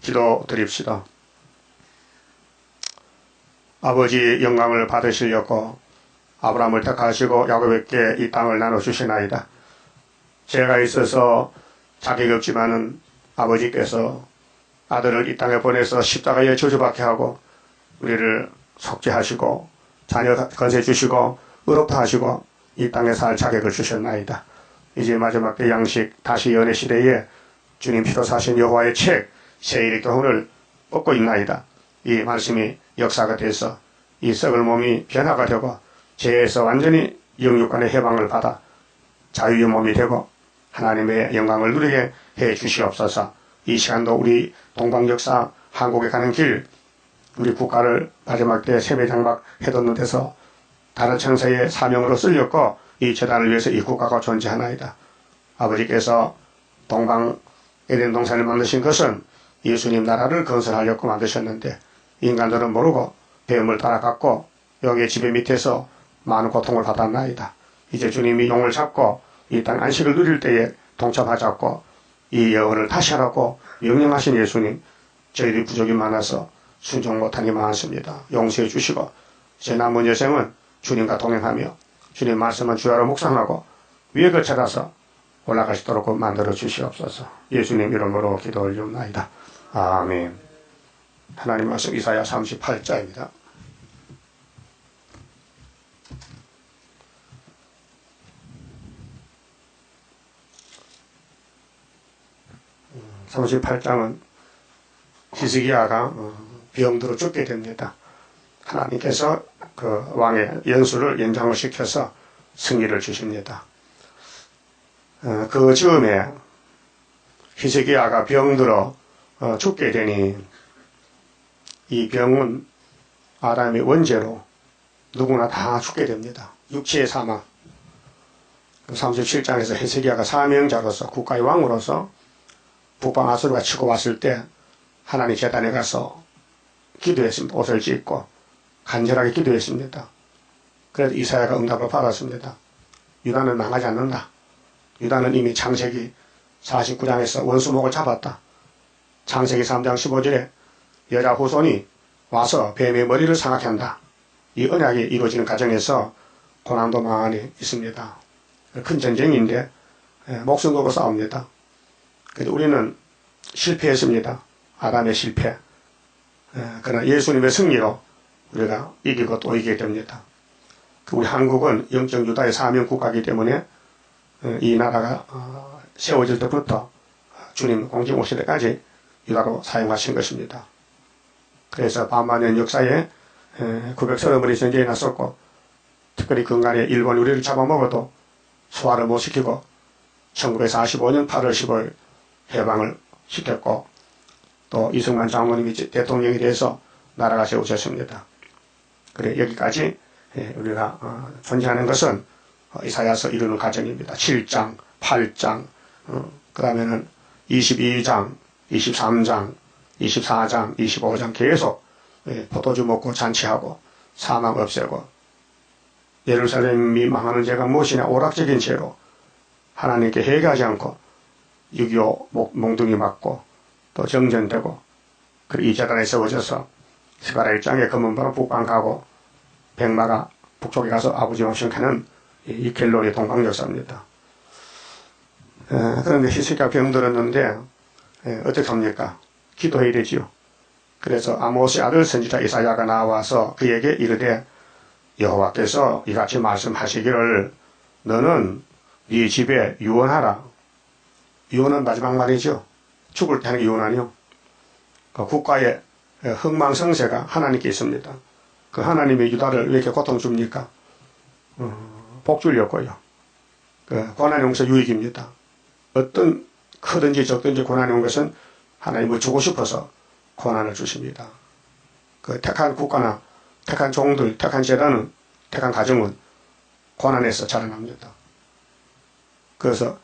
기도드립시다. 아버지 영광을 받으시려고 아브라함을 택하시고 야곱에게 이 땅을 나눠주시나이다. 죄가 있어서 자격이 없지만은 아버지께서 아들을 이 땅에 보내서 십자가에 저주받게 하고 우리를 속죄하시고 자녀 건세 주시고 의롭다 하시고 이 땅에 살 자격을 주셨나이다. 이제 마지막 때 양식 다시 연애 시대에 주님 피로 사신 여호와의 책 세일의 교훈을 얻고 있나이다. 이 말씀이 역사가 돼서 이 썩을 몸이 변화가 되고 죄에서 완전히 영육간의 해방을 받아 자유의 몸이 되고 하나님의 영광을 누리게 해 주시옵소서. 이 시간도 우리 동방역사 한국에 가는 길 우리 국가를 마지막 때 세배장막 해돋는 데서 다른 천사의 사명으로 쓸렸고 이 재단을 위해서 이 국가가 존재하나이다. 아버지께서 동방 에덴 동산을 만드신 것은 예수님 나라를 건설하려고 만드셨는데 인간들은 모르고 배움을 따라갔고 여기에 지배 밑에서 많은 고통을 받았나이다. 이제 주님이 용을 잡고 이 땅 안식을 누릴 때에 동참하자고 이 예언을 다시 하라고 명령하신 예수님, 저희들이 부족이 많아서 순종 못하니 많습니다. 용서해 주시고 제 남은 여생은 주님과 동행하며 주님 말씀은 주야로 묵상하고 위액을 찾아서 올라갈 수 있도록 만들어 주시옵소서. 예수님 이름으로 기도 올리옵나이다. 아멘. 하나님 말씀 이사야 38자입니다. 음, 38장은 히스기야가 병들어 죽게 됩니다. 하나님께서 그 왕의 연수를 연장을 시켜서 승리를 주십니다. 그 즈음에 히스기야가 병들어 죽게 되니 이 병은 아담의 원죄로 누구나 다 죽게 됩니다. 육체의 사망. 37장에서 히스기야가 사명자로서 국가의 왕으로서 북방 아수르가 치고 왔을 때 하나님 제단에 가서 기도했습니다. 옷을 찢고 간절하게 기도했습니다. 그래서 이사야가 응답을 받았습니다. 유다는 망하지 않는다. 유다는 이미 창세기 49장에서 원수목을 잡았다. 창세기 3장 15절에 여자 후손이 와서 뱀의 머리를 상하게 한다. 이 언약이 이루어지는 과정에서 고난도 많이 있습니다. 큰 전쟁인데 목숨 걸고 싸웁니다. 그래도 우리는 실패했습니다. 아담의 실패. 그러나 예수님의 승리로 우리가 이기고 또 이기게 됩니다. 우리 한국은 영적 유다의 사명 국가이기 때문에 이 나라가 세워질 때부터 주님 공중 오실 때까지 유다로 사용하신 것입니다. 그래서 반만년 역사에 930번의 전쟁이 났었고 특별히 근간에 일본 우리를 잡아먹어도 소화를 못 시키고 1945년 8월 10월 해방을 시켰고 또 이승만 장모님이 대통령이 돼서 나라가 세워졌습니다. 그래 여기까지 우리가 존재하는 것은 이사야서 이루는 과정입니다. 7장, 8장, 그 다음에는 22장, 23장, 24장, 25장 계속 포도주 먹고 잔치하고 사망 없애고 예루살렘이 망하는 죄가 무엇이냐 오락적인 죄로 하나님께 회개하지 않고 6.25 몽둥이 맞고 또 정전되고 그리고 이 재단에 세워져서 스가랴 1장에 검은바로 북방 가고 백마가 북쪽에 가서 아버지 왕신하는 이 갤로리 동방 역사입니다. 그런데 히스기야가 병들었는데 어떻게 합니까? 기도해야 되지요. 그래서 아모스의 아들 선지자 이사야가 나와서 그에게 이르되 여호와께서 이같이 말씀하시기를 너는 네 집에 유언하라. 유언은 마지막 말이죠. 죽을 때 하는 유언 그 국가의 흥망성쇠가 하나님께 있습니다. 그 하나님의 유다를 왜 이렇게 고통 줍니까? 복 주려고요. 고난이 온 것은 유익입니다. 어떤 크든지 적든지 고난이 온 것은 하나님을 주고 싶어서 고난을 주십니다. 그 택한 국가나 택한 종들, 택한 재단은, 택한 가정은 고난에서 자라납니다. 그래서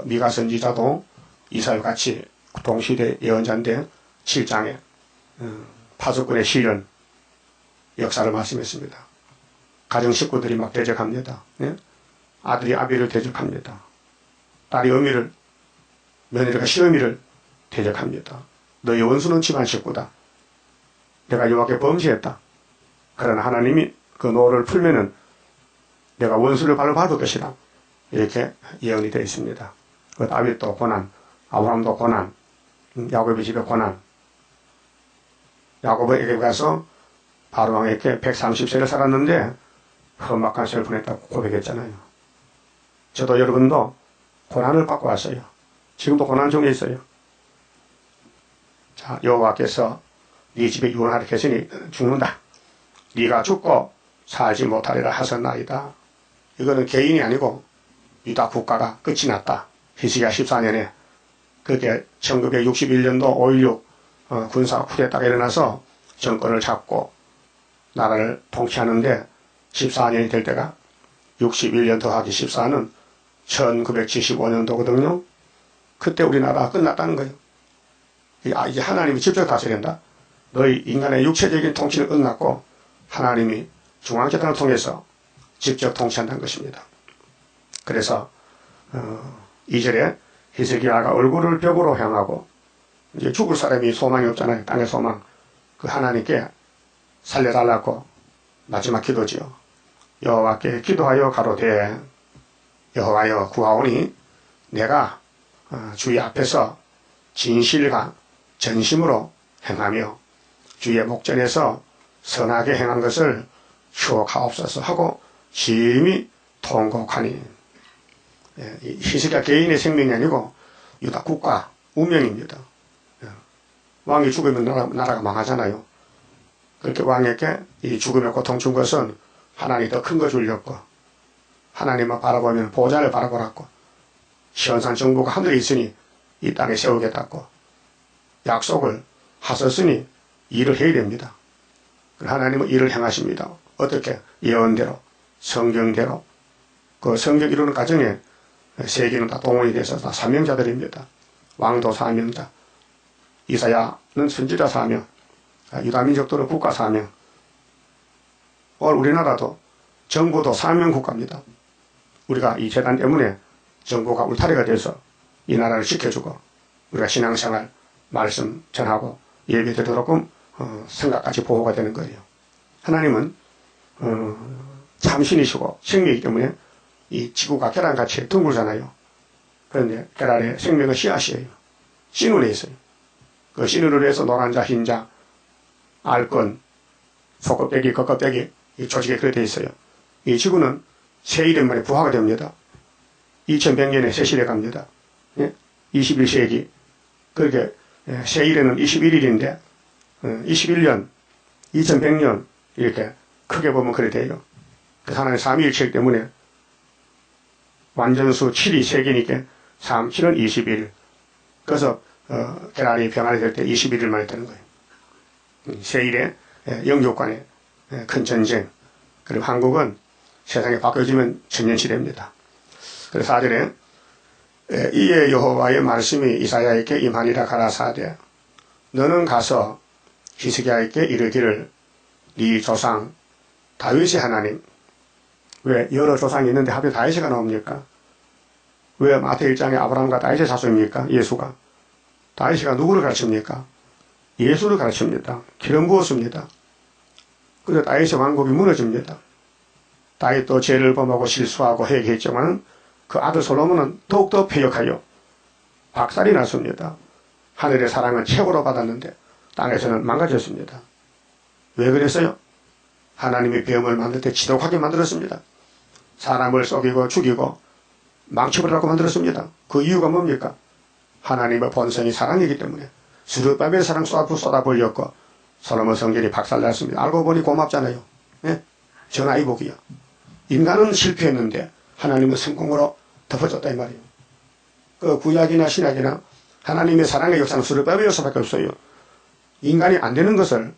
미가 선지자도 이사야 같이 동시대 예언자인데 7장에 파수꾼의 시련 역사를 말씀했습니다. 가정 식구들이 막 대적합니다. 예? 아들이 아비를 대적합니다. 딸이 며느리가 시어미를 대적합니다. 너희 원수는 집안 식구다. 내가 여호와께 범죄했다. 그러나 하나님이 그 노를 풀면은 내가 원수를 발로 밟을 것이다. 이렇게 예언이 되어 있습니다. 그 다윗도 고난, 아브라함도 고난, 야곱의 집에 고난. 야곱에게 가서 바로왕에게 130세를 살았는데 험악한 세를 보냈다고 고백했잖아요. 저도 여러분도 고난을 받고 왔어요. 지금도 고난 중에 있어요. 자, 여호와께서 네 집에 유언하라 했으니 죽는다. 네가 죽고 살지 못하리라 하셨나이다. 이거는 개인이 아니고 유다 국가가 끝이 났다. 히스기야 14년에 그렇게 1961년도 5.16 군사 쿠데타가 일어나서 정권을 잡고 나라를 통치하는데 14년이 될 때가 61년 더하기 14는 1975년도거든요. 그때 우리나라가 끝났다는 거예요. 이제 하나님이 직접 다스린다. 너희 인간의 육체적인 통치는 끝났고 하나님이 중앙재단을 통해서 직접 통치한다는 것입니다. 그래서 2절에 히스기야가 얼굴을 벽으로 향하고 이제 죽을 사람이 소망이 없잖아요. 땅의 소망. 그 하나님께 살려달라고 마지막 기도지요. 여호와께 기도하여 가로되 여호와여 구하오니 내가 주의 앞에서 진실과 전심으로 행하며 주의 목전에서 선하게 행한 것을 추억하옵소서 하고 심히 통곡하니. 히스기야 개인의 생명이 아니고 유다 국가 운명입니다. 왕이 죽으면 나라가 망하잖아요. 그렇게 왕에게 이 죽음의 고통 준 것은 하나님이 더 큰 거 주려고, 하나님만 바라보면 보좌를 바라보라고, 시온산 정부가 하늘에 있으니 이 땅에 세우겠다고 약속을 하셨으니 일을 해야 됩니다. 하나님은 일을 행하십니다. 어떻게? 예언대로, 성경대로. 그 성경 이루는 과정에 세계는 다 동원이 돼서 다 사명자들입니다. 왕도 사명자, 이사야는 선지자 사명, 유다민족들은 국가 사명. 오늘 우리나라도 정부도 사명 국가입니다. 우리가 이 재단 때문에 정부가 울타리가 돼서 이 나라를 지켜주고 우리가 신앙생활, 말씀 전하고 예배 드리도록 생각까지 보호가 되는 거예요. 하나님은 참신이시고 생명이기 때문에 이 지구가 계란같이 둥글잖아요. 그런데 계란의 생명은 씨앗이에요. 씨눈에 있어요. 그 씨눈으로 해서 노란자, 흰자, 알건, 소껍데기, 겉껍데기 이 조직에 그렇게 되어 있어요. 이 지구는 새 이름 만에 부화가 됩니다. 2100년에 새시대 갑니다. 21세기. 그렇게 새 일에는 21일인데 21년, 2100년 이렇게 크게 보면 그래 돼요. 그래서 하나님 삼위일체이기 때문에 완전수 7이 3개니까 3, 7은 21일. 그래서 계란이 병아리 될 때 21일 만에 되는 거예요. 새 일에 영육간의 큰 전쟁. 그리고 한국은 세상이 바뀌어지면 천년시대입니다. 그래서 4절에 이에 여호와의 말씀이 이사야에게 임하니라 가라사대 너는 가서 히스기야에게 이르기를 네 조상 다윗의 하나님. 왜 여러 조상이 있는데 하필 다윗이가 나옵니까? 왜 마태 1장에 아브라함과 다윗의 자손입니까? 예수가. 다윗이가 누구를 가르칩니까? 예수를 가르칩니다. 기름 부었습니다. 그래서 다윗의 왕국이 무너집니다. 다윗도 죄를 범하고 실수하고 회개했지만 그 아들 솔로몬은 더욱더 패역하여 박살이 났습니다. 하늘의 사랑은 최고로 받았는데 땅에서는 망가졌습니다. 왜 그랬어요? 하나님이 병을 만들 때 지독하게 만들었습니다. 사람을 속이고 죽이고 망쳐버리라고 만들었습니다. 그 이유가 뭡니까? 하나님의 본성이 사랑이기 때문에 스룹바벨 사랑 쏟아버렸고 솔로몬 성전이 박살났습니다. 알고 보니 고맙잖아요. 예? 전화위복이요. 인간은 실패했는데 하나님은 성공으로 덮어줬다 이 말이에요. 그 구약이나 신약이나 하나님의 사랑의 역사는 스룹바벨 역사밖에 없어요. 인간이 안 되는 것을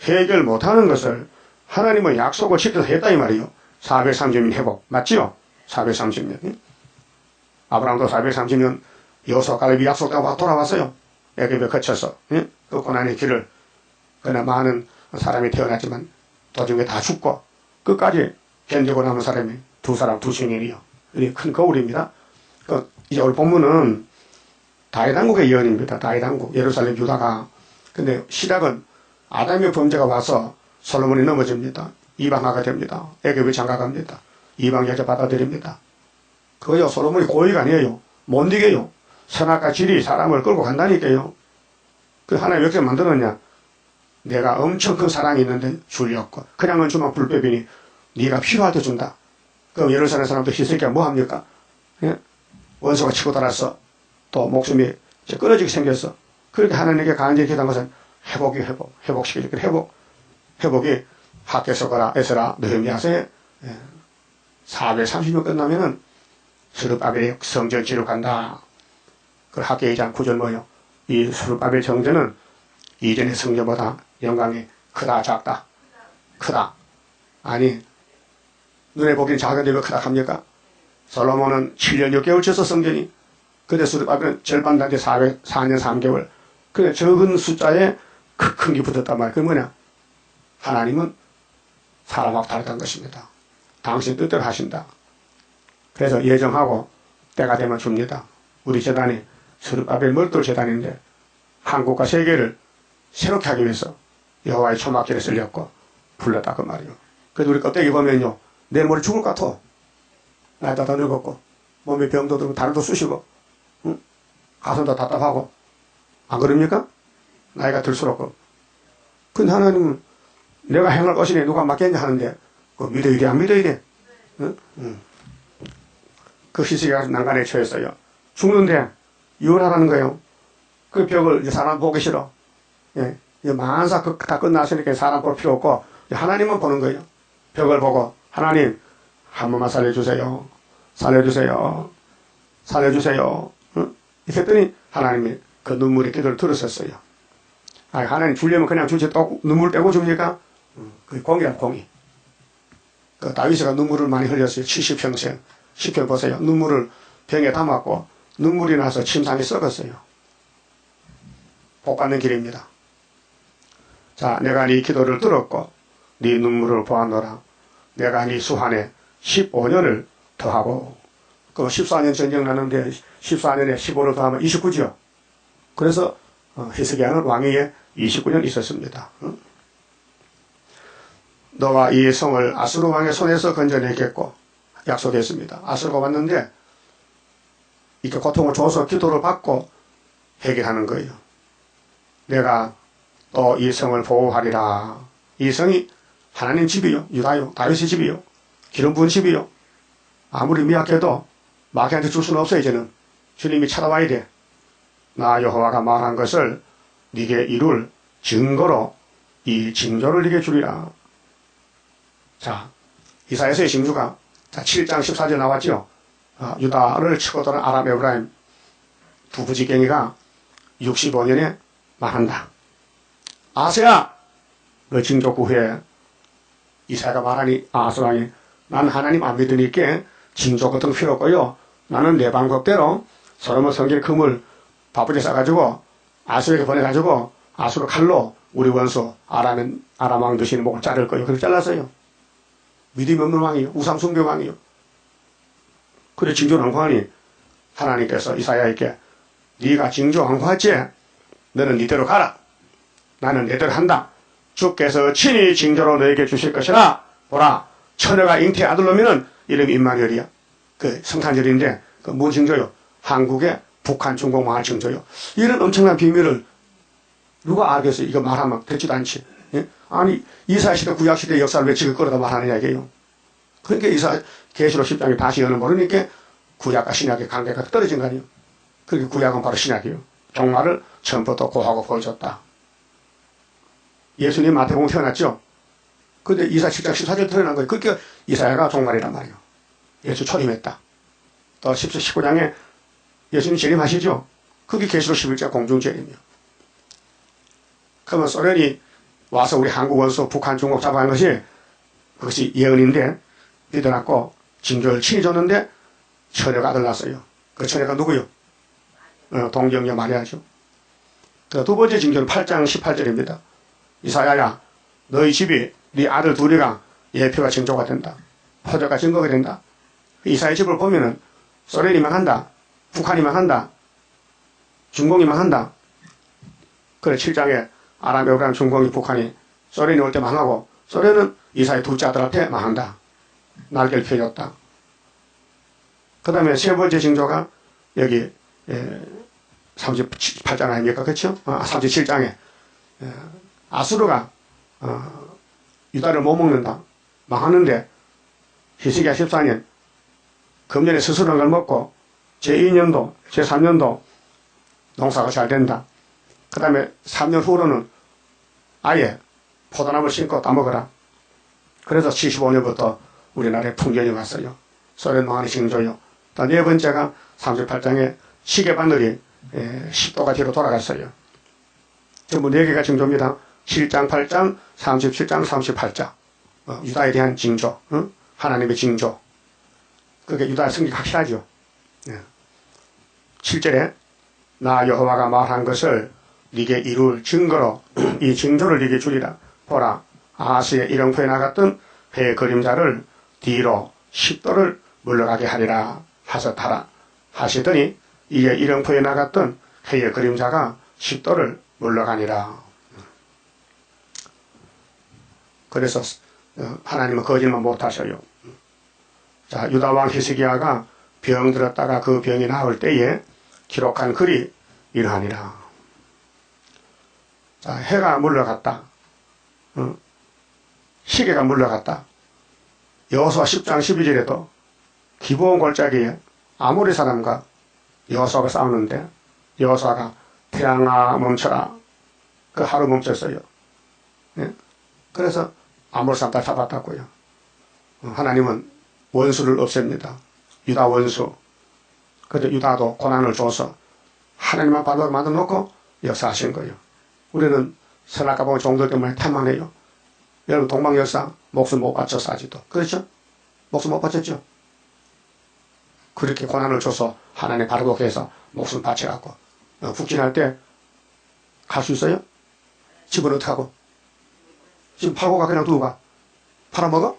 해결 못하는 것을 하나님은 약속을 지켜서 했다 이 말이에요. 430년 회복 맞지요? 430년. 아브라함도 430년 여호수아 갈렙이 약속하고 돌아왔어요. 애굽에 거쳐서 그 고난의 길을. 그러나 많은 사람이 태어났지만 도중에 다 죽고 끝까지 견디고 남은 사람이 두 사람 두 증인이요. 큰 거울입니다. 이제 오늘 본문은 다윗왕국의 예언입니다. 다윗왕국, 예루살렘 유다가. 근데 시작은 아담의 범죄가 와서 솔로몬이 넘어집니다. 이방화가 됩니다. 애굽이 장가갑니다. 이방 여자 받아들입니다. 그거요, 솔로몬이 고의가 아니에요. 못 이겨요. 선악과 질이 사람을 끌고 간다니까요. 그 하나님 왜 이렇게 만들었냐? 내가 엄청 큰 사랑이 있는데 줄였고, 그냥은 주면 불법이니 네가 필요할 때 준다. 그럼 예루살렘 사람도 히스기야 뭐 합니까? 예? 원수가 치고 달았어. 또 목숨이 이제 끊어지게 생겼어. 그렇게 하나님께 간절히 기도한 것은 회복시키기. 회복이 학개서거라, 에스라, 느헤미야서에 430년 끝나면은 스룹바벨이 성전 지로 간다. 그 학개 2장 9절 뭐요? 이 스룹바벨 정전은 이전의 성전보다 영광이 크다, 작다? 크다. 아니, 눈에 보기엔 작은데 왜 크다 합니까? 솔로몬은 7년 6개월 쳤어, 성전이. 근데 스룹바벨은 절반 단지 4년 3개월. 그래, 적은 숫자에 큰 게 붙었단 말이야. 그게 뭐냐? 하나님은 사람하고 다르다는 것입니다. 당신 뜻대로 하신다. 그래서 예정하고 때가 되면 줍니다. 우리 재단이 스룹바벨 멀돌 재단인데 한국과 세계를 새롭게 하기 위해서 여호와의 초막절에 쓸렸고 불렀다 그 말이요. 그래도 우리 껍데기 보면요, 내일 모레 죽을 것 같아. 나이도 다 늙었고 몸에 병도 들고 다리도 쑤시고, 응? 가슴도 답답하고, 안 그럽니까? 나이가 들수록. 근데 하나님은 내가 행할 것이니 누가 맡겠냐 하는데 그거 믿어야 돼, 안 믿어야 돼? 응? 그 희석이가 난간에 처했어요. 죽는데 유언하라는 거예요. 그 벽을 이제 사람 보기 싫어. 예. 이제 만사 다 끝났으니까 사람 볼 필요 없고 하나님만 보는 거예요. 벽을 보고 하나님 한 번만 살려주세요. 살려주세요. 살려주세요. 응? 이렇게 했더니 하나님이 그 눈물의 기도를 들으셨어요. 아, 하나님 주려면 그냥 주지 또 눈물 빼고 줍니까? 그게 공이란 공이. 그 다윗이가 눈물을 많이 흘렸어요. 70평생. 10편 보세요. 눈물을 병에 담았고 눈물이 나서 침상에 썩었어요. 복 받는 길입니다. 자, 내가 네 기도를 들었고 네 눈물을 보았노라. 내가 네 수한에 15년을 더하고, 그 14년 전쟁 나는데 14년에 15를 더하면 29죠. 그래서 히스기야는 왕위에 29년 있었습니다. 너와 이 성을 아수르 왕의 손에서 건져내겠고 약속했습니다. 아수르가 왔는데 이렇게 고통을 줘서 기도를 받고 해결하는 거예요. 내가 또 이 성을 보호하리라. 이 성이 하나님 집이요, 유다요, 다윗의 집이요, 기름 부은 집이요. 아무리 미약해도 마귀한테 줄 수는 없어. 이제는 주님이 찾아와야 돼. 나 여호와가 말한 것을 네게 이룰 증거로 이 징조를 네게 주리라. 자, 이사야서의 징조가, 자, 7장 14절 나왔죠. 유다를 치고 도는 아람 에브라임 두 부지깽이가 65년에 말한다. 아세야, 그 징조 후에 이사야가 말하니 아수랑이 난 하나님 안 믿으니까 징조 같은 거 필요 없고요. 나는 내 방법대로 솔로몬 성길 금을 바쁘게 싸가지고 아수에게 보내가지고 아수르 칼로 우리 원수 아람 왕 드시는 목을 자를 거예요. 그렇게 잘랐어요. 믿음이 없는 왕이요, 우상숭배 왕이요. 그래 징조 앙호하니 하나님께서 이사야에게 네가 징조 앙호했지? 너는 네대로 가라. 나는 내대로 한다. 주께서 친히 징조로 너에게 주실 것이라. 보라, 처녀가 잉태 아들 놈이는 이름이 임마누엘이야. 그 성탄절인데 그 뭔 징조요? 한국의 북한 중국 망할 징조요. 이런 엄청난 비밀을 누가 알겠어요? 이거 말하면 되지도 않지. 예? 아니 이사야시대 구약시대 역사를 왜 지금 끌어다 말하느냐 이게요. 그러니까 계시록 10장이 다시 여는 모르니까 구약과 신약의 관계가 떨어진 거 아니에요. 그러니까 구약은 바로 신약이에요. 종말을 처음부터 고하고 보여줬다. 예수님 마태복음 태어났죠. 근데 이사야 7장 14절 태어난 거예요. 그러니까 이사야가 종말이란 말이에요. 예수 초림했다. 또 19장에 예수님 재림하시죠. 그게 계시록 11장 공중재림이에요. 그러면 소련이 와서 우리 한국 원수 북한 중국 잡아간 것이 그것이 예언인데 믿어놨고 징조를 친히 줬는데 처녀가 아들 낳았어요. 그 처녀가 누구요? 동정녀 마리아죠. 두 번째 징조는 8장 18절입니다. 이사야야, 너희 집이 네 아들 둘이가 예표가 징조가 된다. 표적과 증거가 된다. 이사야 집을 보면은 소련이 망한다, 북한이 망한다, 중공이 망한다. 그래 7장에 아람에오라는 중공이 북한이 소련이 올 때 망하고 소련은 이사의 둘째 아들한테 망한다. 날개를 펴줬다. 그 다음에 세 번째 징조가 여기 38장 아닙니까? 그렇죠? 37장에 아수르가 유다를 못 먹는다. 망하는데 히스기야 14년 금년에 스스로 걸 먹고 제2년도 제3년도 농사가 잘 된다. 그 다음에 3년 후로는 아예 포도나무를 심고 따먹어라. 그래서 75년부터 우리나라에 풍년이 왔어요. 소련 망하는 징조요. 또 네 번째가 38장에 시계바늘이 10도가 뒤로 돌아갔어요. 전부 4개가 징조입니다. 7장, 8장, 37장, 38장. 유다에 대한 징조, 하나님의 징조. 그게 유다의 승리가 확실하죠. 7절에 나 여호와가 말한 것을 네게 이룰 증거로 이 징조를 네게 주리라. 보라, 아하스의 일렁포에 나갔던 해의 그림자를 뒤로 10도를 물러가게 하리라 하셨더라 하시더니 이에 일렁포에 나갔던 해의 그림자가 10도를 물러가니라. 그래서 하나님은 거짓말 못하셔요. 자, 유다왕 히스기야가 병들었다가 그 병이 나을 때에 기록한 글이 이러하니라. 자, 해가 물러갔다. 시계가 물러갔다. 여호수아 10장 12절에도 기브온 골짜기에 아모리 사람과 여호수아가 싸우는데 여호수아가 태양아 멈춰라. 그 하루 멈췄어요. 네? 그래서 아모리 사람 다 잡았다고요. 하나님은 원수를 없앱니다. 유다 원수. 그래서 유다도 고난을 줘서 하나님만 바로 만들어 놓고 역사하신 거예요. 우리는 선악과 보면 종들 때문에 탐망해요. 여러분 동방열사 목숨 못 바쳐서 아직도. 그렇죠? 목숨 못 바쳤죠? 그렇게 고난을 줘서 하나님 바라보게 해서 목숨 바쳐갖고 북진할 때 갈 수 있어요? 집은 어떻게 하고? 지금 팔고 가 그냥 두고 가? 팔아먹어?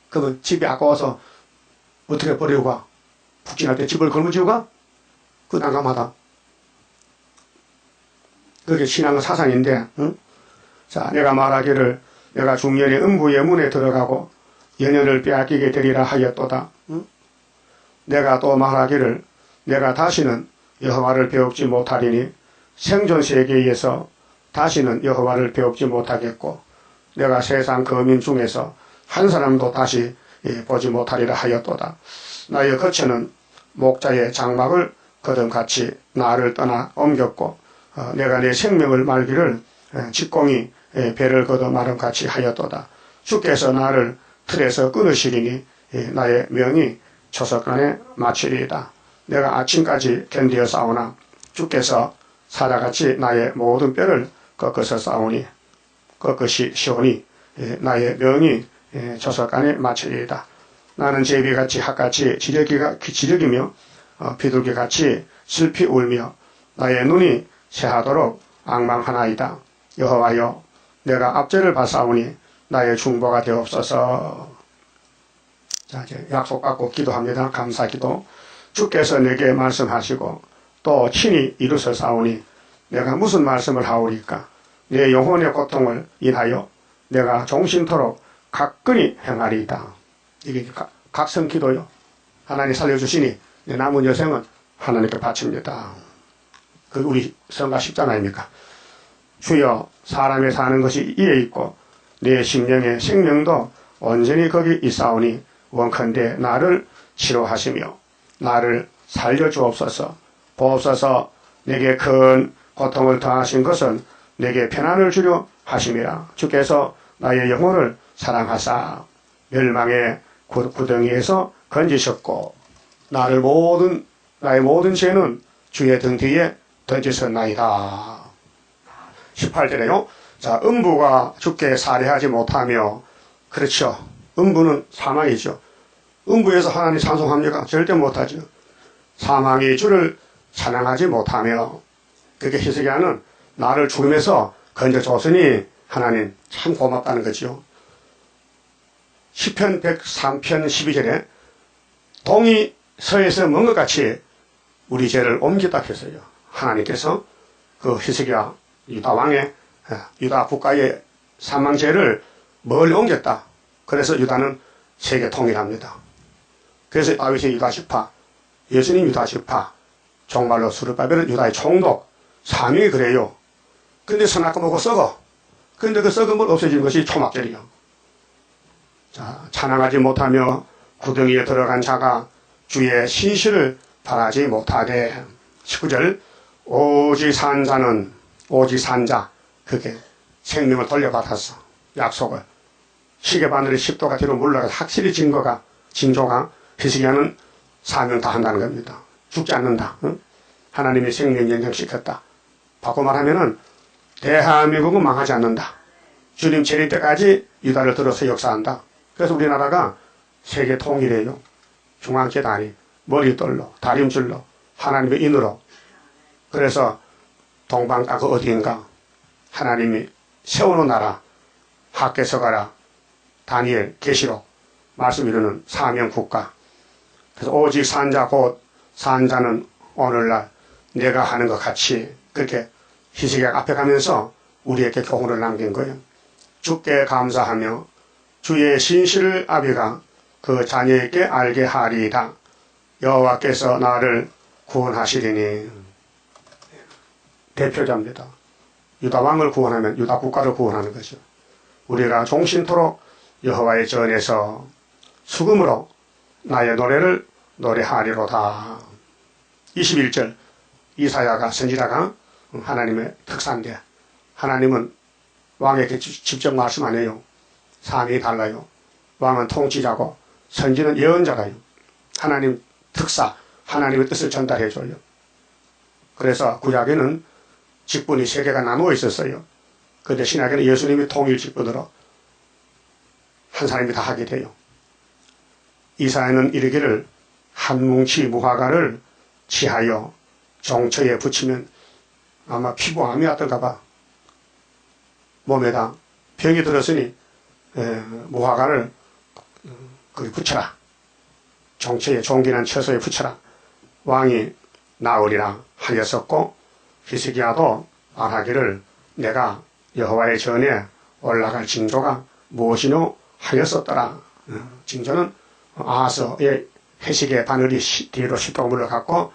그러면 집이 아까워서 어떻게 버리고 가? 북진할 때 집을 걸무지고 가? 그 난감하다. 그게 신앙의 사상인데, 응? 자, 내가 말하기를 내가 중년에 음부의 문에 들어가고 연연을 빼앗기게 되리라 하였도다. 응? 내가 또 말하기를 내가 다시는 여호와를 배웁지 못하리니 생존 세계에서 다시는 여호와를 배웁지 못하겠고 내가 세상 거민 중에서 한 사람도 다시 보지 못하리라 하였도다. 나의 거처는 목자의 장막을 거듭같이 나를 떠나 옮겼고 내가 내 생명을 말기를 직공이 배를 걷어 마름같이 하였도다. 주께서 나를 틀에서 끊으시리니 나의 명이 초석간에 마치리이다. 내가 아침까지 견디어 싸우나 주께서 사자같이 나의 모든 뼈를 꺾어서 싸우니 꺾으시 시오니 나의 명이 초석간에 마치리이다. 나는 제비같이 핫같이 지력이며 비둘기같이 슬피 울며 나의 눈이 새하도록 앙망하나이다. 여호와여 내가 압제를 받사오니 나의 중보가 되옵소서. 자, 이제 약속 받고 기도합니다. 감사기도. 주께서 내게 말씀하시고 또 친히 이루셨사오니 내가 무슨 말씀을 하오리까? 내 영혼의 고통을 인하여 내가 종신토록 가끈히 행하리이다. 이게 각성기도요. 하나님 살려주시니 내 남은 여생은 하나님께 바칩니다. 그 우리 성가 10장 아닙니까? 주여 사람의 사는 것이 이에 있고 내 심령의 생명도 온전히 거기 있사오니 원컨대 나를 치료하시며 나를 살려주옵소서. 보옵소서. 내게 큰 고통을 더하신 것은 내게 편안을 주려 하심이라. 주께서 나의 영혼을 사랑하사 멸망의 구덩이에서 건지셨고 나의 모든 죄는 주의 등 뒤에 던지셨나이다. 18절에요. 자, 음부가 주께 살해하지 못하며, 그렇죠. 음부는 사망이죠. 음부에서 하나님 찬송합니까? 절대 못하죠. 사망이 주를 찬양하지 못하며, 그게 히스기야는 나를 죽음에서 건져줬으니 하나님 참 고맙다는 거죠. 시편 103편 12절에 동이 서에서 먼 것 같이 우리 죄를 옮겼다 했어요. 하나님께서 그 히스기야 유다 왕의 유다 국가의 사망제를 멀리 옮겼다. 그래서 유다는 세계 통일합니다. 그래서 다윗이 유다 지파, 예수님 유다 지파, 정말로 스룹바벨은 유다의 총독, 사명이 그래요. 근데 선악과 먹고 썩어. 근데 그 썩은 걸 없애지는 것이 초막절이요. 자, 찬양하지 못하며 구덩이에 들어간 자가 주의 신실을 바라지 못하되 19절 오직 산 자는 오직 산 자 그게 생명을 돌려받았어. 약속을 시계바늘이 10도가 뒤로 물러가서 확실히 징조가 히스기야는 사명 다 한다는 겁니다. 죽지 않는다. 응? 하나님이 생명 연장시켰다. 바꿔 말하면은 대한민국은 망하지 않는다. 주님 재림 때까지 유다를 들어서 역사한다. 그래서 우리나라가 세계 통일이에요. 중앙제 다리, 머리돌로, 다림줄로, 하나님의 인으로. 그래서 동방 땅 그 어디인가 하나님이 세워놓은 나라, 학개서 가라, 다니엘, 계시록 말씀 이루는 사명 국가. 그래서 오직 산자 곧 산자는 오늘날 내가 하는 것 같이 그렇게 히스기야 앞에 가면서 우리에게 교훈을 남긴 거예요. 주께 감사하며 주의 신실을 아비가 그 자녀에게 알게 하리이다. 여호와께서 나를 구원하시리니. 대표자입니다. 유다 왕을 구원하면 유다 국가를 구원하는 거죠. 우리가 종신토록 여호와의 전에서 수금으로 나의 노래를 노래하리로다. 21절 이사야가 선지자가 하나님의 특사인데 하나님은 왕에게 직접 말씀 안 해요. 사명이 달라요. 왕은 통치자고 선지는 예언자가요. 하나님 특사, 하나님의 뜻을 전달해줘요. 그래서 구약에는 직분이 세 개가 나누어 있었어요. 그런데 신약에는 예수님이 통일 직분으로 한 사람이 다 하게 돼요. 이사야는 이르기를 한 뭉치 무화과를 취하여 정처에 붙이면 아마 피부암이 왔던가 봐. 몸에다 병이 들었으니 무화과를 거기 붙여라. 정처에 종기난 처소에 붙여라. 왕이 나으리라 하였었고 히스기야도 말하기를 내가 여호와의 전에 올라갈 징조가 무엇이뇨 하였었더라. 징조는 아하스의 회식의 바늘이 뒤로 십도가 물러갔고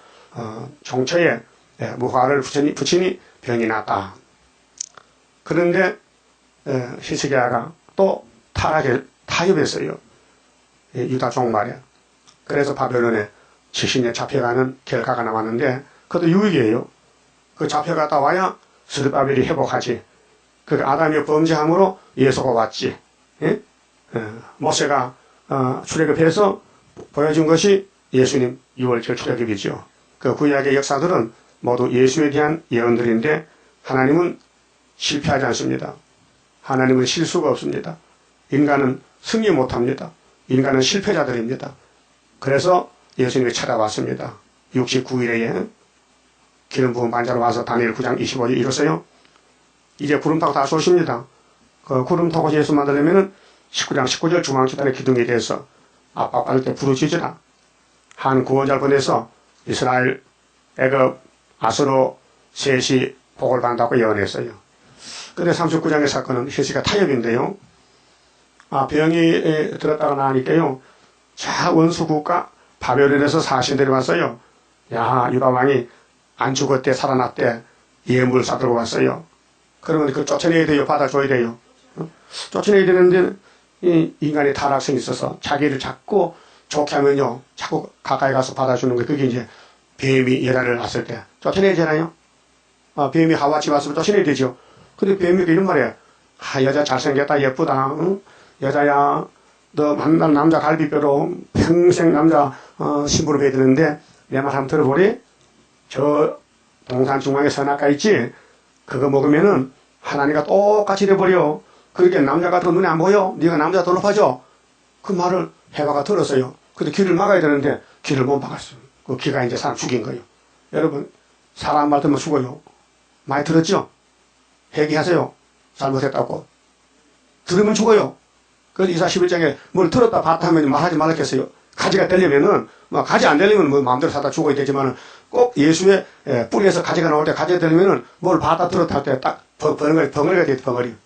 정처에 무화과를 붙이니 병이 났다. 그런데 히스기야가 또 타협했어요. 유다 종말에. 그래서 바벨론에 70년 잡혀가는 결과가 나왔는데 그것도 유익이에요. 그 잡혀갔다 와야 스룹바벨이 회복하지. 그 아담이 범죄함으로 예수가 왔지. 예? 모세가 출애굽해서 보여준 것이 예수님 6월절 출애굽이죠. 그 구약의 역사들은 모두 예수에 대한 예언들인데 하나님은 실패하지 않습니다. 하나님은 실수가 없습니다. 인간은 승리 못합니다. 인간은 실패자들입니다. 그래서 예수님이 찾아왔습니다. 69일에 기름 부은 반자로 와서 다니엘 9장 25절 이뤘어요. 이제 구름 타고 다시 오십니다. 그 구름 타고 예수 만나려면은 19장 19절 중앙재단의 기둥에 대해서 압박받을 때 부르짖으라. 한 구원자를 보내서 이스라엘, 애굽, 아수르 셋이 복을 받는다고 예언했어요. 근데 39장의 사건은 히스기야 타협인데요. 병이 들었다가 나니까요. 자, 원수국가 바벨론에서 사신들이 왔어요. 야, 유다 왕이 안 죽었대, 살아났대. 예물 사들고 왔어요. 그러면 그 쫓아내야 돼요? 받아줘야 돼요? 쫓아내야 되는데 이 인간의 타락성이 있어서 자기를 자꾸 좋게 하면요. 자꾸 가까이 가서 받아주는 거예요. 그게 이제 뱀이 여자를 낳았을 때 쫓아내야 되나요? 뱀이 하와 집 왔으면 쫓아내야 되죠. 근데 뱀이 이런 말이에요. 여자 잘생겼다, 예쁘다. 응? 여자야, 너 만날 남자 갈비뼈로 평생 남자 신부로 배드는데 내 말 한번 들어보리? 저 동산 중앙에 선악과 있지? 그거 먹으면은 하나님과 똑같이 돼버려. 그렇게 남자가 더 눈에 안 보여? 네가 남자 더 높아져? 그 말을 해바가 들었어요. 근데 길을 막아야 되는데 길을 못 막았어요. 그 기가 이제 사람 죽인 거예요. 여러분, 사람 말 들으면 죽어요. 많이 들었죠? 회개하세요. 잘못했다고. 들으면 죽어요. 그래서 이사 11장에 뭘 들었다 봤다 하면 말하지 말았겠어요. 가지가 되려면은, 가지 안 되려면 뭐 마음대로 사다 죽어야 되지만은 꼭 예수의 뿌리에서 가지가 나올 때 가지가 들면은 뭘 받아 들었다 할 때 딱 벙어리가 돼, 벙어리.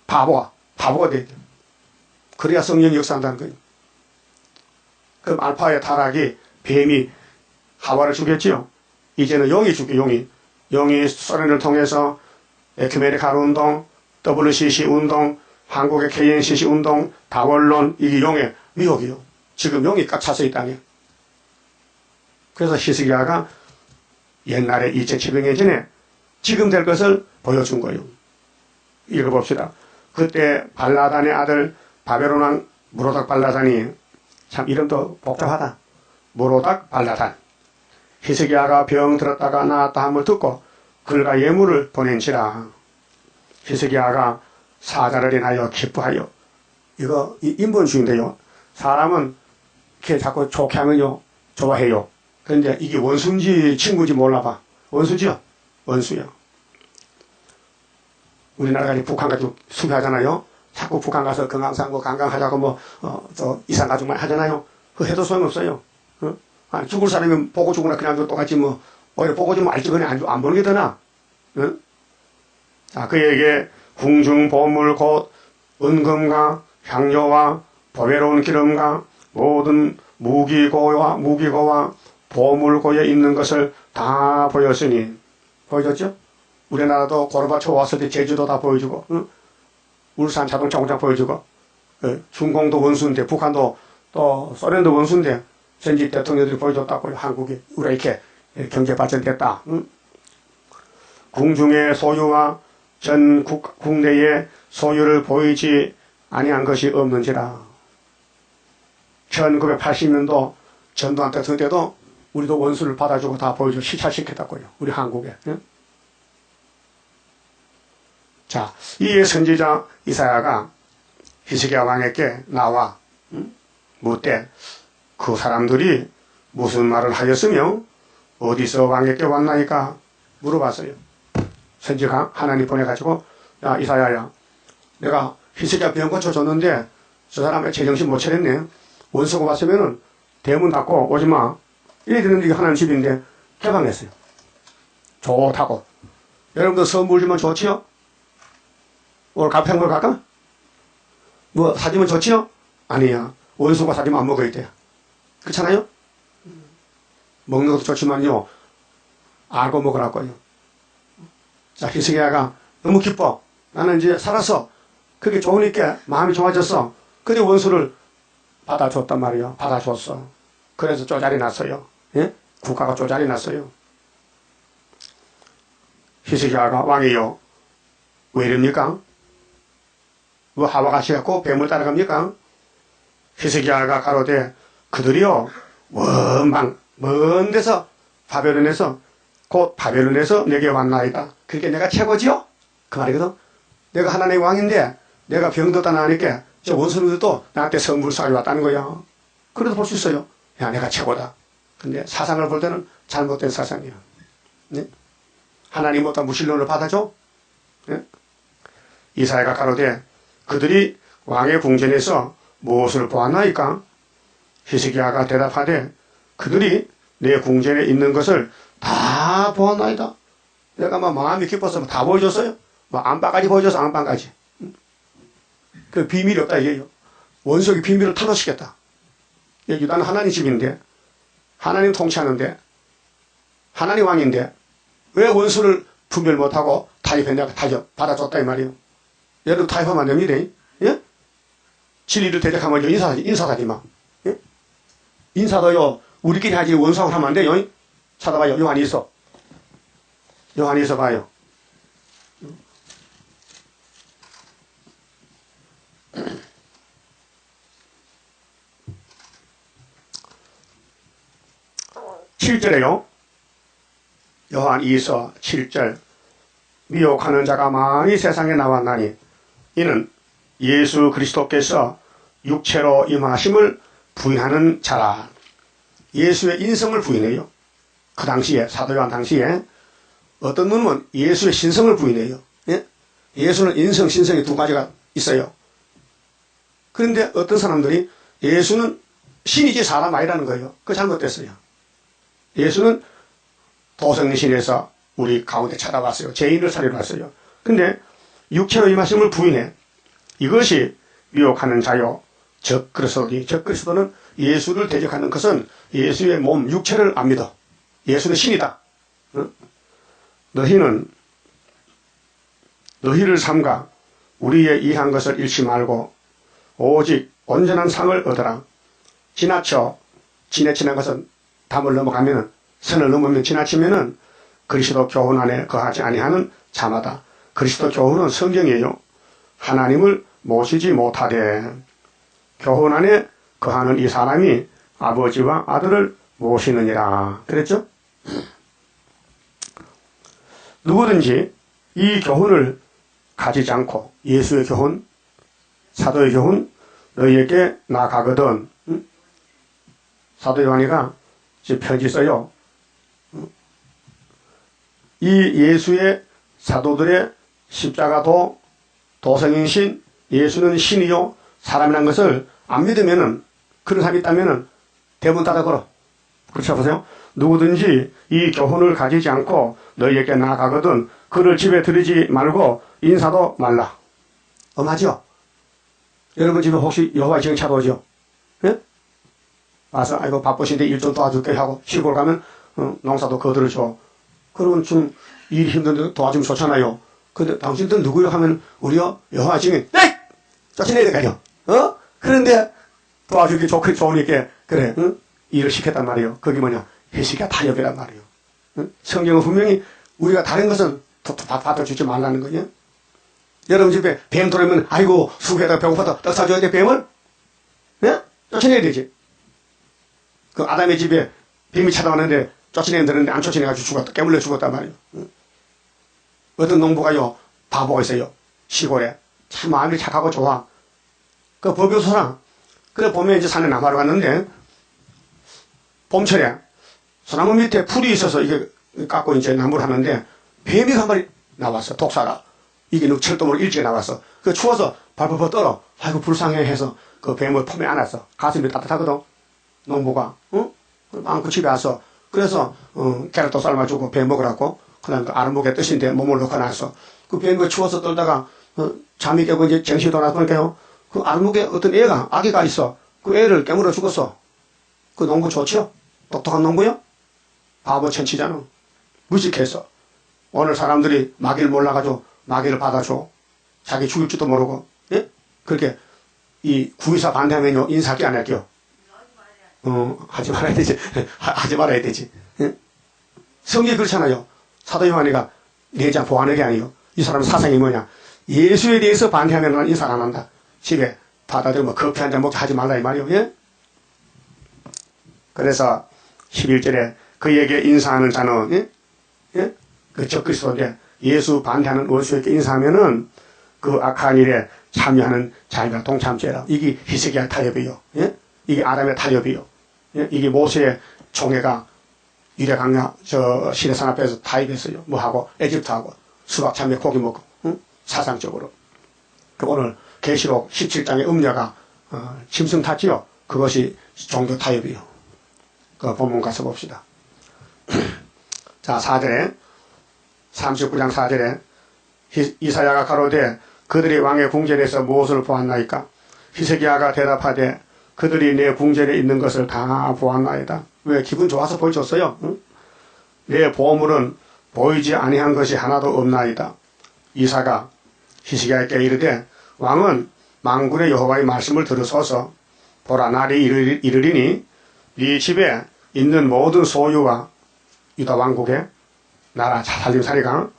바보가 돼. 그래야 성령이 역사한다는 거예요. 그럼 알파의 타락이 뱀이 하와를 죽였지요. 이제는 영이 죽여, 영이 소련을 통해서 에큐메닉 하루 운동, WCC 운동, 한국의 KNCC 운동, 다원론, 이게 용의 미혹이요. 지금 용이 꽉 차서 있다니. 그래서 히스기야가 옛날에 2700년 전에 지금 될 것을 보여준 거예요. 읽어봅시다. 그때 발라단의 아들 바벨론 왕 무로닥 발라단이, 참 이름도 복잡하다. 무로닥 발라단. 히스기야가 병 들었다가 나았다 함을 듣고 글과 예물을 보낸지라. 히스기야가 사자를 인하여 기뻐하여. 이거 인본주의인데요. 사람은 이렇게 자꾸 좋게 하면요 좋아해요. 그런데 이게 원수인지 친구인지 몰라봐. 원수죠? 원수요. 우리나라가 이제 북한 가지고 수비하잖아요. 자꾸 북한 가서 건강상고 관광하자고 저 이산 가족만 하잖아요. 그 해도 소용없어요. 아니, 죽을 사람이면 보고 죽으나 그냥 똑같지 오히려 보고 좀 알지 그냥 안 보는 게 더 나아. 자, 그에게 궁중 보물 곧 은금과 향료와 보배로운 기름과 모든 무기고와 보물고에 있는 것을 다 보였으니. 보여줬죠? 우리나라도 고르바초프 왔을 때 제주도 다 보여주고, 울산 자동차 공장 보여주고, 중공도 원수인데, 북한도 또 소련도 원수인데, 전직 대통령들이 보여줬다고요. 한국이 우리가 이렇게 경제 발전됐다. 궁중의 소유와 전 국내의 소유를 보이지 아니한 것이 없는지라. 1980년도 전두환 대통령 때도 우리도 원수를 받아주고 다 보여주고 실찰시켰다고요. 우리 한국에. 자, 이에 선지자 이사야가 히스기야 왕에게 나와 묻되 그 사람들이 무슨 말을 하였으며 어디서 왕에게 왔나이까 물어봤어요. 선지가 하나님 보내가지고, 야 이사야야, 내가 히스기야 병 고쳐줬는데 저 사람의 제정신 못 차렸네. 원수가 왔으면은 대문 닫고 오지마. 이래 되는데 이게 하나님 집인데 개방했어요. 좋다고. 여러분들 선물 주면 좋지요? 오늘 카페 한번 갈까? 사주면 좋지요? 아니야. 원수가 사주면 안 먹어야 돼. 그렇잖아요? 먹는 것도 좋지만요, 알고 먹으라고요. 자, 히스기야가 너무 기뻐. 나는 이제 살아서 그게 좋으니까 마음이 좋아졌어. 근데 원수를 받아줬단 말이에요. 받아줬어. 그래서 쪼잘이 났어요. 예? 국가가 쪼잘이 났어요. 히스기야가 왕이요, 왜 이럽니까? 뭐 하와가 시갖고 뱀을 따라갑니까? 히스기야가 가로되 그들이요 원망 먼 데서 바벨론에서 곧 바벨론에서 내게 왔나이다. 그렇게 내가 최고지요? 그 말이거든. 내가 하나님의 왕인데 내가 병들다 나니까 저 원수들도 나한테 선물 쏴왔다는 거야. 그래도 볼 수 있어요. 야, 내가 최고다. 근데 사상을 볼 때는 잘못된 사상이야. 네? 하나님보다 무신론을 받아줘? 네? 이사야가 가로되 그들이 왕의 궁전에서 무엇을 보았나이까? 히스기야가 대답하되 그들이 내 궁전에 있는 것을 다 보았나이다. 내가 막 마음이 기뻐서 다 보여줬어요. 막 안방까지 보여줘서 안방까지. 그 비밀이 없다 이게요. 원수의 비밀을 털어주겠다. 여기 나는 하나님 집인데, 하나님 통치하는데, 하나님 왕인데 왜 원수를 분별 못하고 타협했냐고. 타협 받아줬다 이 말이에요. 여러분 타협하면 안 됩니다. 예? 진리를 대적하면 인사하지 마. 예? 인사도요 우리끼리 하지 원수하고 하면 안 돼요. 찾아봐요. 요한이 있어. 요한이 있어 봐요. (7절에요) 요한 2서 7절 미혹하는 자가 많이 세상에 나왔나니 이는 예수 그리스도께서 육체로 임하심을 부인하는 자라. 예수의 인성을 부인해요. 그 당시에 사도 요한 당시에 어떤 놈은 예수의 신성을 부인해요. 예? 예수는 인성, 신성이 두 가지가 있어요. 그런데 어떤 사람들이 예수는 신이지 사람 아니라는 거예요. 그거 잘못됐어요. 예수는 도성신에서 우리 가운데 찾아왔어요. 죄인을 살리러 왔어요. 근데 육체로 임하심을 부인해. 이것이 유혹하는 자요. 적그리스도니. 적그리스도는 예수를 대적하는 것은 예수의 몸, 육체를 안 믿어. 예수는 신이다. 너희를 삼가 우리의 이한 것을 잃지 말고 오직 온전한 상을 얻어라. 지나치는 것은 담을 넘어가면은, 선을 넘으면 지나치면은 그리스도 교훈 안에 거하지 아니하는 자마다. 그리스도 교훈은 성경이에요. 하나님을 모시지 못하되 교훈 안에 거하는 이 사람이 아버지와 아들을 모시느니라. 그랬죠? 누구든지 이 교훈을 가지지 않고, 예수의 교훈, 사도의 교훈 너희에게 나가거든. 사도 요한이가 편지 써요. 이 예수의 사도들의 십자가도 도성인신, 예수는 신이요 사람이란 것을 안 믿으면은, 그런 사람이 있다면은 대문 닫아 걸어. 그렇지 보세요. 누구든지 이 교훈을 가지지 않고 너희에게 나아가거든 그를 집에 들이지 말고 인사도 말라. 엄하죠? 여러분 집에 혹시 여호와의 증인 오죠? 예? 와서 아이고 바쁘신데 일 좀 도와줄게 하고 시골 가면 농사도 거들어줘. 그러면 좀 일 힘든데 도와주면 좋잖아요. 근데 당신들 누구요 하면 우리요 여호와의 증인. 네! 쫓아내야 되가요. 그런데 도와주기 좋으니까 그래. 일을 시켰단 말이에요. 그게 뭐냐? 회식이야 타협이란 말이에요. 성경은 분명히 우리가 다른 것은 받아주지 말라는 거예요. 여러분 집에 뱀 들어오면 아이고 수고해다 배고파다 떡 사줘야 돼 뱀을? 예? 쫓아내야 되지. 그 아담의 집에 뱀이 찾아왔는데 쫓아내야 되는데 안 쫓아내가지고 죽었다. 깨물려 죽었단 말이에요. 어떤 농부가요 바보가 있어요. 시골에 참 마음이 착하고 좋아. 그 법요소랑 그래 보면 이제 산에 나무하러 갔는데 봄철에 소나무 밑에 풀이 있어서 이게 깎고 이제 나무를 하는데 뱀이 한 마리 나왔어. 독사가. 이게 철도으로 일찍 나왔어. 그 추워서 발버버 떨어. 아이고 불쌍해 해서 그 뱀을 품에 안았어. 가슴이 따뜻하거든. 농부가. 안고 집에 와서 그래서 캐럿도 삶아주고 뱀 먹으라고. 그다음 그 아르목의 뜻인데 몸을 넣고 놨어. 그 뱀이 추워서 떨다가 잠이 깨고 이제 정신이 돌아보니까요. 그 아르목에 어떤 애가 아기가 있어. 그 애를 깨물어 죽었어. 그 농부 좋죠? 똑똑한 농부요? 바보 천치잖아. 무식해서. 오늘 사람들이 마귀를 몰라가지고 마귀를 받아줘. 자기 죽일지도 모르고. 예? 그렇게 이 구의사 반대하면요 인사하기 안 할게요. 하지 말아야 되지. 하지 말아야 되지. 예? 성경이 그렇잖아요. 사도 요한이가 내장 보완하게 아니에요. 이 사람 사상이 뭐냐? 예수에 대해서 반대하면 인사 안 한다. 집에 받아들면 커피 한 잔 먹자 하지 말라 이 말이에요. 예? 그래서 11절에 그에게 인사하는 자는 예? 예? 그 적그리스도인데 예수 반대하는 원수에게 인사하면은 그 악한 일에 참여하는 자기가 동참죄라. 이게 히스기야 타협이요. 예? 이게 아람의 타협이요. 예? 이게 모세의 총회가 유대강야 시내산 앞에서 타협했어요. 뭐하고 에집트하고 수박 참외 고기 먹고 사상적으로. 그 오늘 계시록 17장의 음녀가 짐승 탔지요. 그것이 종교 타협이요. 그 본문 가서 봅시다. 자 4절에 39장 4절에 이사야가 가로되 그들이 왕의 궁전에서 무엇을 보았나이까? 히스기야가 대답하되 그들이 내 궁전에 있는 것을 다 보았나이다. 왜? 기분 좋아서 보여줬어요. 응? 내 보물은 보이지 아니한 것이 하나도 없나이다. 이사가 히스기야에게 이르되 왕은 만군의 여호와의 말씀을 들으소서. 보라 날이 이르리니 네 집에 있는 모든 소유와 유다 왕국의 나라 살림살이가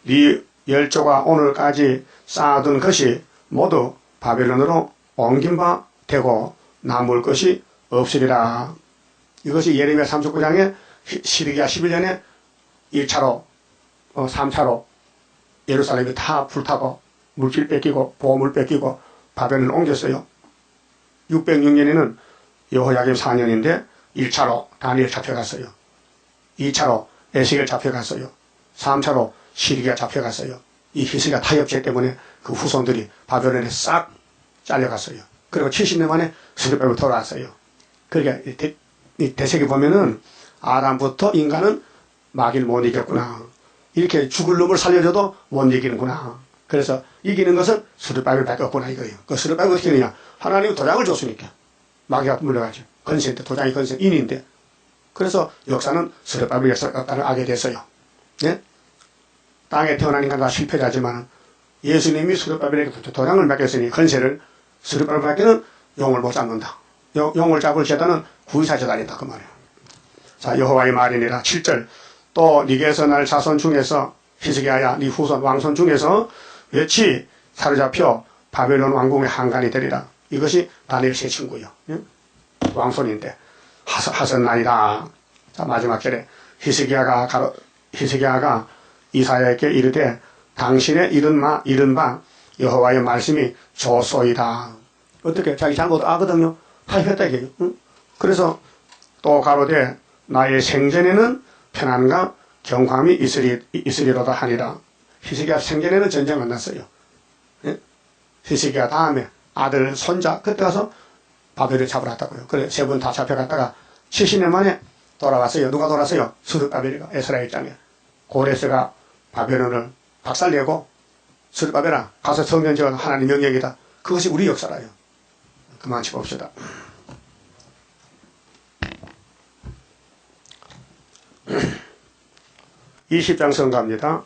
네 열조가 오늘까지 쌓아둔 것이 모두 바벨론으로 옮긴 바 되고 남을 것이 없으리라. 이것이 예레미야 39장에 시드기야 11년에 1차로 3차로 예루살렘이 다 불타고 물질 뺏기고 보물 뺏기고 바벨론을 옮겼어요. 606년에는 여호야김 4년인데 1차로 다니엘 잡혀갔어요. 2차로 에스겔 잡혀갔어요. 3차로 시드기야 잡혀갔어요. 이 히스기야 타협죄 때문에 그 후손들이 바벨론에 싹 잘려갔어요. 그리고 70년 만에 수르바벨로 돌아왔어요. 그러니까 이 대세기 보면은 아담부터 인간은 마귀를 못 이겼구나. 이렇게 죽을 놈을 살려줘도 못 이기는구나. 그래서 이기는 것은 스룹바벨밖에 없구나 이거예요. 그 스룹바벨이 어떻게 되냐. 하나님이 도장을 줬으니까. 마귀가 물러가죠. 건세인데, 도장이 건세, 인인데. 그래서 역사는 스룹바벨 역사를 알게 됐어요. 예? 땅에 태어난 인간 다 실패자지만 예수님이 스룹바벨에게 도장을 맡겼으니 건세를 스룹바벨에게는 용을 못 잡는다. 용을 잡을 재단은 구의사 재단이다 그 말이에요. 자, 여호와의 말이니라. 7절. 또 니게서 날 자손 중에서 히스기야야 니 후손 왕손 중에서 외치 사로잡혀 바벨론 왕궁의 한간이 되리라. 이것이 다니엘 세 친구요. 예? 왕손인데 하선나이다. 자, 마지막 절에 히스기야가 이사야에게 이르되 당신의 이른바 여호와의 말씀이 조소이다. 어떻게 자기 잘못 아거든요. 하였다 이게요. 응? 그래서 또 가로되 나의 생전에는 편안과 경함이 있으리로다 하니라. 히스기야 생전에는 전쟁 안 났어요. 예? 히스기야 다음에 아들 손자 그때 가서 바벨을 잡으러 갔다고요. 그래 세 분 다 잡혀갔다가 70년 만에 돌아왔어요. 누가 돌아왔어요? 스룹바벨이가 에스라엘 땅에. 고레스가 바벨론을 박살내고 스룹바벨아 가서 성전 지어 하나님 명령이다. 그것이 우리 역사라요. 그만 짚읍시다. 20장 성가입니다.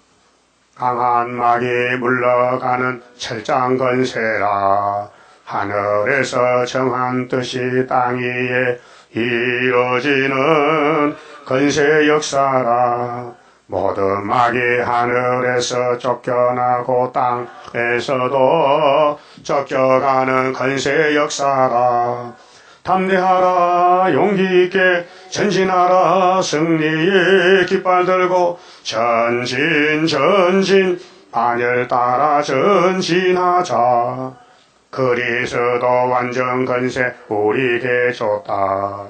강한 막이 물러가는 철장 건세라. 하늘에서 정한 뜻이 땅 위에 이루어지는 건세 역사라. 모든 막이 하늘에서 쫓겨나고 땅에서도 쫓겨가는 건세 역사라. 담대하라 용기 있게 전진하라 승리의 깃발 들고 전진 반열 따라 전진하자. 그리스도 완전 건세 우리에게 줬다.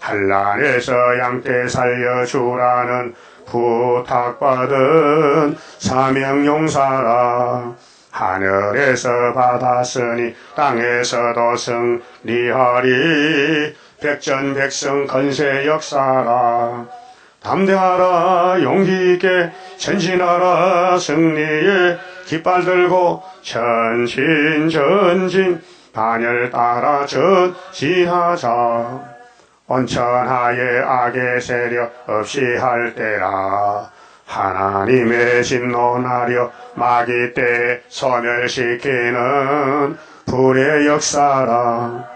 한란에서 양떼 살려주라는 부탁받은 사명용사라. 하늘에서 받았으니 땅에서도 승리하리. 백전백승 건세 역사라. 담대하라 용기 있게 전진하라 승리의 깃발 들고 전진 반열 따라 전진하자. 온천하에 악의 세력 없이 할 때라. 하나님의 진노나려 마귀 때 소멸시키는 불의 역사라.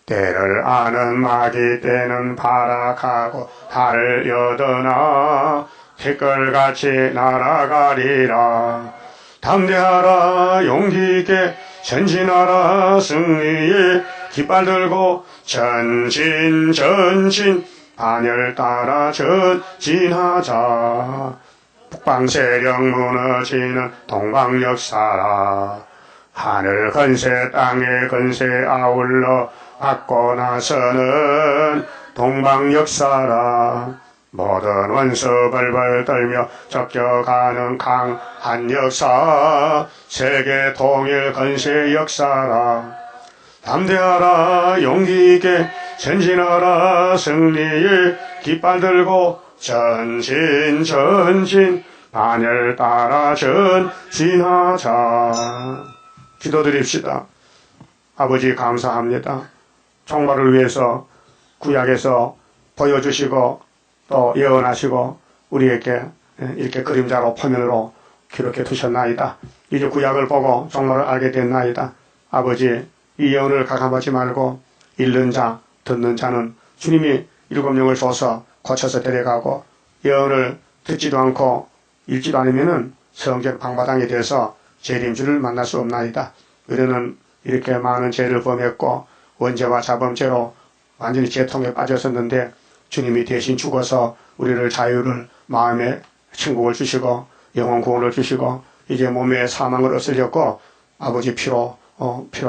때를 아는 마귀 때는 발악하고 달을 여드나 티끌같이 날아가리라. 담대하라 용기 있게 전진하라 승리의 깃발 들고 전진 반열 따라 전진하자. 북방세력 무너지는 동방 역사라. 하늘 건세 땅의 건세 아울러 받고 나서는 동방 역사라. 모든 원수 벌벌 떨며 쫓겨가는 강한 역사. 세계 통일 건세 역사라. 담대하라 용기 있게 전진하라 승리의 깃발 들고 전진 반열 따라 전진하자. 기도드립시다. 아버지 감사합니다. 종말을 위해서 구약에서 보여주시고 또 예언하시고 우리에게 이렇게 그림자로 표면으로 기록해 두셨나이다. 이제 구약을 보고 종말을 알게 됐나이다. 아버지 이 예언을 가감하지 말고 읽는 자 듣는 자는 주님이 7영을 줘서 고쳐서 데려가고 예언을 듣지도 않고 읽지도 않으면은 성전 방바닥에 대해서 재림주를 만날 수 없나이다. 우리는 이렇게 많은 죄를 범했고 원죄와 자범죄로 완전히 죄통에 빠졌었는데 주님이 대신 죽어서 우리를 자유를 마음의 천국을 주시고 영혼 구원을 주시고 이제 몸의 사망을 없애렸고 아버지 피로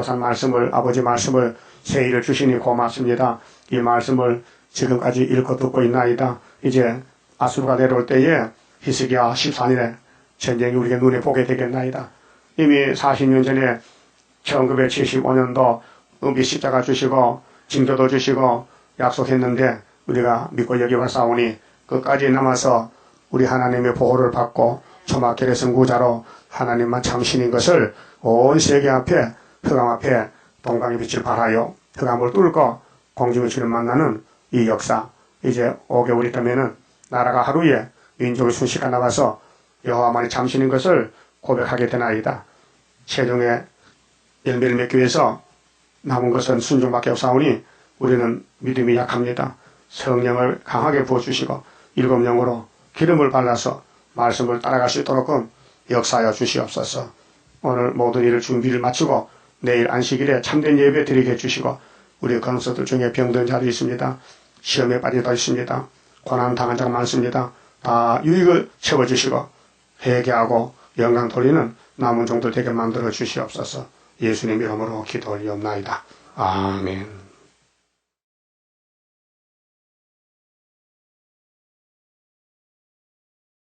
산 말씀을 아버지 말씀을 세일을 주시니 고맙습니다. 이 말씀을 지금까지 읽고 듣고 있나이다. 이제 아수르가 내려올 때에 히스기야 14년에 전쟁이 우리가 눈에 보게 되겠나이다. 이미 40년 전에 1975년도 은비 십자가 주시고 징조도 주시고 약속했는데 우리가 믿고 여기 왔사오니 끝까지 남아서 우리 하나님의 보호를 받고 초막결의 선구자로 하나님만 참신인 것을 온 세계 앞에 흑암 앞에 동강의 빛을 발하여 흑암을 뚫고 공중의 주를 만나는 이 역사, 이제 5개월 있다면은 나라가 하루에 민족이 순식간 나가서 여호와만이 참신인 것을 고백하게 되나이다. 최종의 열매를 맺기 위해서 남은 것은 순종밖에 없사오니 우리는 믿음이 약합니다. 성령을 강하게 부어주시고 일곱 영으로 기름을 발라서 말씀을 따라갈 수 있도록 역사하여 주시옵소서. 오늘 모든 일을 준비를 마치고 내일 안식일에 참된 예배 드리게 해주시고 우리 건석들 중에 병든 자도 있습니다. 시험에 빠져도 있습니다. 고난 당한 자가 많습니다. 다 유익을 채워주시고 회개하고 영광 돌리는 남은 종들 되게 만들어 주시옵소서. 예수님 이름으로 기도 올리옵나이다. 아멘.